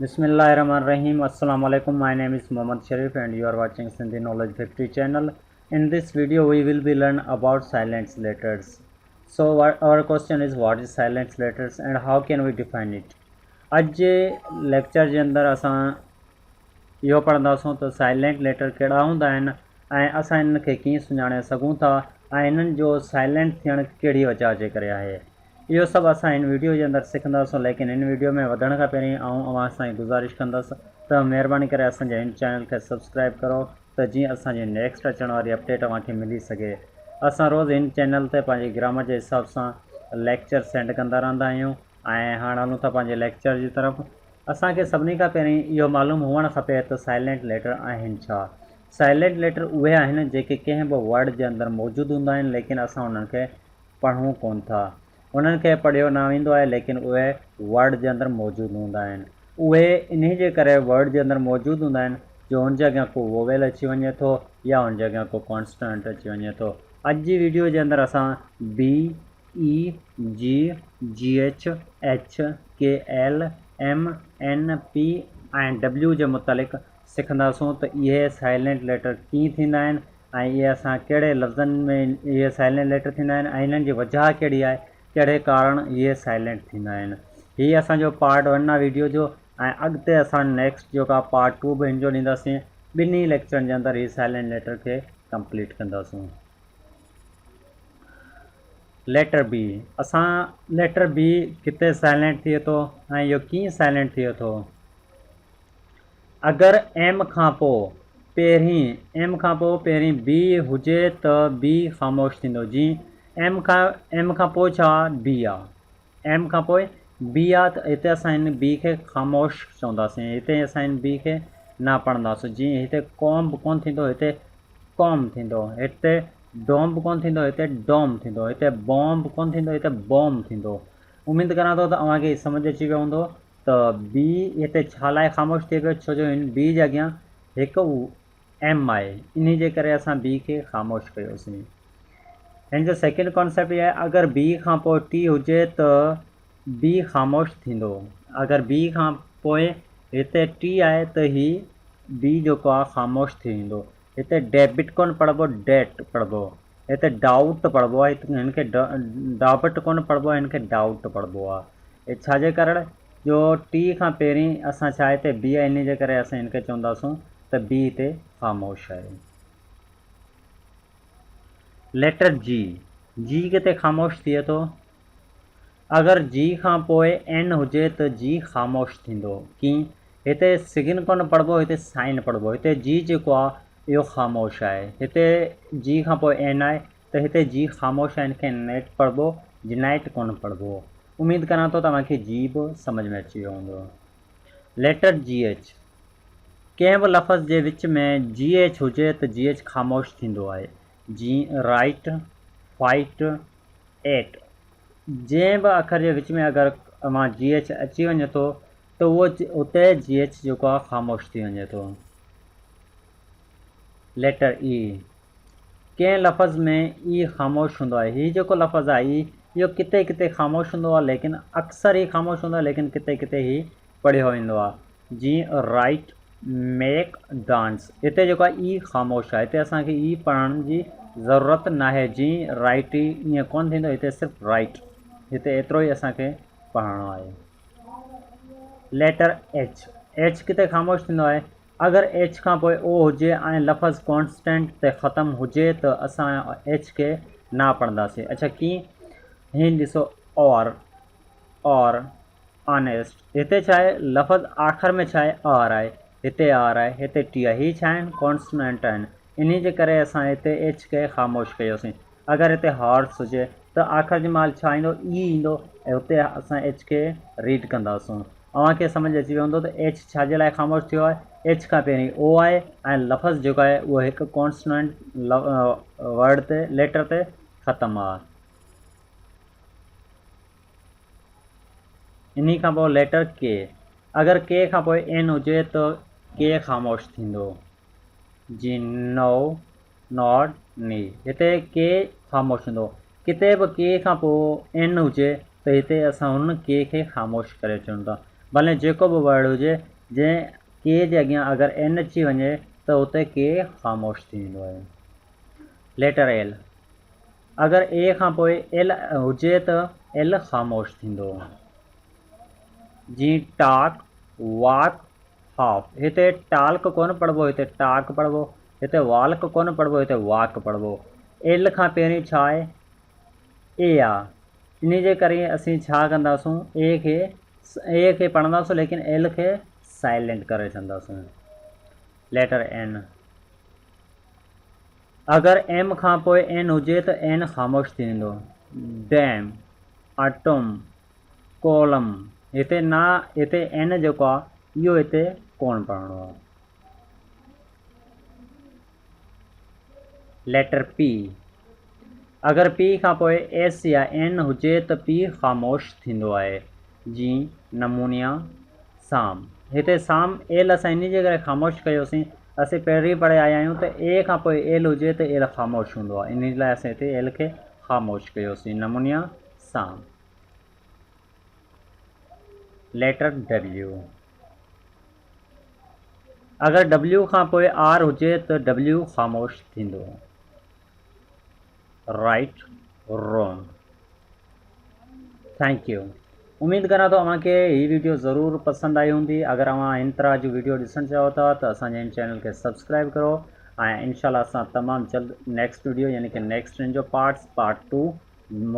Bismillahirrahmanirrahim. Assalamu alaikum. My name is Mohammad Sharif and you are watching Sindhi Knowledge 50 channel. In this video we will be learn about silent letters. So our question is what is silent letters and how can we define it? अज जे lecture जे अंदरि असां इहो पढ़ंदासूं त silent letter कहिड़ा हूंदा आहिनि ऐं असां इन्हनि खे कीअं सुञाणे सघूं था ऐं इन्हनि जो साइलेंट थियणु कहिड़ी वजह जे करे आहे। इहो सभु असां हिन वीडियो जे अंदरि सिखंदासीं, लेकिन हिन वीडियो में वधण खां पहिरीं अवां सां गुज़ारिश कंदुसि त महिरबानी करे असांजे हिन चैनल खे सब्सक्राइब करो त जीअं असांजी नेक्स्ट अचण वारी अपडेट तव्हांखे मिली सघे। असां रोज़ु हिन चैनल ते पंहिंजी ग्रामर जे हिसाब सां लेक्चर सेंड कंदा रहंदा आहियूं ऐं हाणे हलूं था पंहिंजे लेक्चर जी तरफ़। असांखे सभिनी खां पहिरीं इहो मालूम हुअणु खपे त साइलेंट लेटर आहिनि छा। साइलेंट लेटर उहे आहिनि जेके कंहिं बि वर्ड जे अंदरि मौजूदु हूंदा आहिनि, लेकिन असां उन्हनि खे पढ़ूं कोन था। उन्हनि खे पढ़ियो न वेंदो आहे, लेकिन उहे वर्ड जे अंदरि मौजूदु हूंदा आहिनि। उहे इन जे करे वर्ड जे अंदरि मौजूदु हूंदा आहिनि जो हुन जे अॻियां को वोवेल अची वञे थो या हुन जे अॻियां को कॉन्स्टेंट अची वञे थो। अॼु जी वीडियो जे अंदरि असां बी ई जी जी एच एच के एल एम एन पी ऐं डब्ल्यू जे मुतालिक़ सिखंदासूं त इहे साइलेंट लेटर कीअं थींदा आहिनि ऐं इहे असां कहिड़े लफ़्ज़नि में इहे साइलेंट लेटर थींदा आहिनि ऐं इन्हनि जी वजह कहिड़ी आहे, कहिड़े कारण इहे साइलेंट थींदा आहिनि। हीअ असांजो पार्ट 1 आहे वीडियो जो ऐं अॻिते असां नेक्स्ट जेका पार्ट 2 बि हिन जो ॾींदासीं। ॿिन्ही लेक्चरनि जे अंदरि हीअ साइलेंट लेटर खे कंप्लीट कंदासूं। लेटर बी, असां लेटर बी किथे साइलेंट थिए थो ऐं इहो कीअं साइलेंट थिए थो। अगरि एम खां पोइ पहिरीं बी हुजे त बी ख़ामोश थींदो। जीअं एम खां पोइ छा बी आहे, एम खां पोइ बी आहे त हिते असां हिन बी खे ख़ामोश चवंदासीं। हिते असां हिन बी खे न पढ़ंदासीं। जीअं हिते कॉम बि कोन थींदो, हिते कॉम थींदो। हिते डोम बि कोन थींदो, हिते डोम थींदो। हिते बॉम बि कोन थींदो, हिते बॉम थींदो। उमेदु करां थो त तव्हांखे सम्झ अची वियो हूंदो त बी हिते छा लाइ ख़ामोश थी पियो, छो जो हिन बी जे अॻियां हिकु एम आहे, इन जे करे असां बी खे ख़ामोश कयोसीं। हिन जो सेकेंड कॉन्सेप्ट इहा आहे, अगरि बी खां पोइ टी हुजे त बी ख़ामोश थींदो। अगरि बी खां पोइ हिते टी आहे त हीउ बी जेको आहे ख़ामोश थी वेंदो। हिते डेबिट कोन पढ़िबो, डेट पढ़िबो। हिते डाउट पढ़िबो आहे, हिन खे डाबट कोन पढ़िबो आहे, हिन खे डाउट पढ़िबो आहे। छाजे कारण जो टी खां पहिरीं असां छा हिते बी आहे, इन जे करे असां हिन खे चवंदासूं त बी हिते ख़ामोश आहे। लेटर जी, जी किथे ख़ामोश थिए थो। अगरि जी खां पोइ एन हुजे त जी ख़ामोश थींदो। कीअं, हिते सिगिन कोन पढ़िबो, हिते साइन पढ़िबो। हिते जी जेको आहे इहो ख़ामोश आहे। हिते जी खां पोइ एन आहे त हिते जी ख़ामोश आहे, हिन खे नेट पढ़िबो, जिनाइट कोन पढ़िबो। उमेदु करां थो तव्हांखे जी बि सम्झ में अची वियो हूंदो। लेटर जी एच, कंहिं बि लफ़्ज़ जे विच में जी एच हुजे त जी एच ख़ामोश थींदो आहे। जीअं राइट, फाइट, एट, जंहिं बि अखर जे विच में अगरि मां जी एच अची वञे थो त उहो उते जी एच जेको आहे ख़ामोश थी वञे थो। लेटर ई, कंहिं लफ़्ज़ में ई ख़ामोश हूंदो आहे। हीउ जेको लफ़्ज़ आहे इहो किथे किथे ख़ामोश हूंदो आहे, लेकिन अक्सर ई ख़ामोश हूंदो आहे, लेकिन किथे किथे ई पढ़ियो वेंदो आहे। जीअं राइट, मेक, डांस, हिते जेको आहे ई ख़ामोश आहे, हिते असांखे ई पढ़ण जी ज़रूरत न आहे। जीअं राइट ई ईअं कोन थींदो, हिते सिर्फ़ु राइट, हिते एतिरो ई असांखे पढ़णो आहे। लेटर एच, एच किथे ख़ामोश थींदो आहे। अगरि एच खां पोइ ओ हुजे ऐं लफ़्ज़ कॉन्स्टेंट ते ख़तमु हुजे त असां एच खे न पढ़ंदासीं। अच्छा, कीअं, हीअं ॾिसो, और ऑनेस्ट, हिते छा आहे लफ़्ज़ आख़िर में छा आहे आर आहे, हिते आर आहे, हिते टी आहे। हीअ छा आहिनि कॉन्स्टेंट आहिनि, इन जे करे असां हिते एच खे ख़ामोश कयोसीं। अगरि हिते हॉर्स हुजे त आख़िर जे महिल छा ईंदो, ई ईंदो ऐं हुते असां एच खे रीड कंदासूं। तव्हांखे सम्झ अची वियो हूंदो त एच छाजे लाइ ख़ामोश थियो आहे। एच खां पहिरीं ओ आहे ऐं लफ़्ज़ जेको आहे उहो हिकु कॉन्स्टेंट वर्ड ते लेटर ते ख़तमु आहे। इन खां पोइ लेटर के, अगरि के खां पोइ एन हुजे त के ख़ामोश थींदो। जी नो, नॉट, नी, हिते के ख़ामोश हूंदो। किथे बि के खां पोइ एन हुजे त हिते असां हुन के खे ख़ामोश करे अचूं था। भले जेको बि वर्ड हुजे जंहिं के जे अॻियां अगरि एन अची वञे त उते के ख़ामोश थी वेंदो आहे। लेटर एल, अगरि ए खां पोइ एल हुजे त एल ख़ामोश थींदो। जीअं टाक, वाक, हाफ, हिते टाल्क कोन पढ़िबो, हिते टाक पढ़िबो, हिते वाल्क कोन पढ़िबो, हिते वाक पढ़िबो। एल खां पहिरीं छा आहे, ए आहे, इन जे करे असीं छा कंदासूं, ए खे पढ़ंदासीं लेकिन एल खे साइलेंट करे छॾंदासीं। लेटर एन, अगरि एम खां पोइ एन हुजे त एन ख़ामोश थी वेंदो। डैम, अटम, कॉलम, हिते ना, हिते एन जेको आहे इहो हिते कोन पढ़णो आहे। लेटर पी, अगरि पी खां पोइ एस या एन हुजे त पी ख़ामोश थींदो आहे। जीअं नमूनिया, साम, हिते साम एल असां इन जे करे ख़ामोश कयोसीं, असीं पहिरीं पढ़े आया आहियूं त ए खां पोइ एल हुजे त एल ख़ामोश हूंदो आहे, इन लाइ असां हिते एल खे ख़ामोश कयोसीं। नमूनिया, साम। लेटर डब्ल्यू, अगरि डब्ल्यू खां पोइ आर हुजे त डब्ल्यू ख़ामोश थींदो। Right, wrong. Thank U. उम्मीद करां थो अव्हांखे ही वीडियो ज़रूरु पसंदि आई हूंदी। अगरि अव्हां हिन तरह जी वीडियो ॾिसणु चाहियो था त असांजे हिन चैनल खे सब्सक्राइब करो ऐं इनशाला असां तमामु जल्द नेक्स्ट वीडियो यानी कि नेक्स्ट इन जो पार्ट 2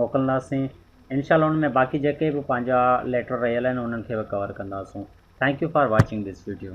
मोकिलींदासीं। इनशाला उन में बाक़ी जेके बि पंहिंजा लेटर रहियल आहिनि उन्हनि खे बि कवर कंदासीं। Thank U for watching this video.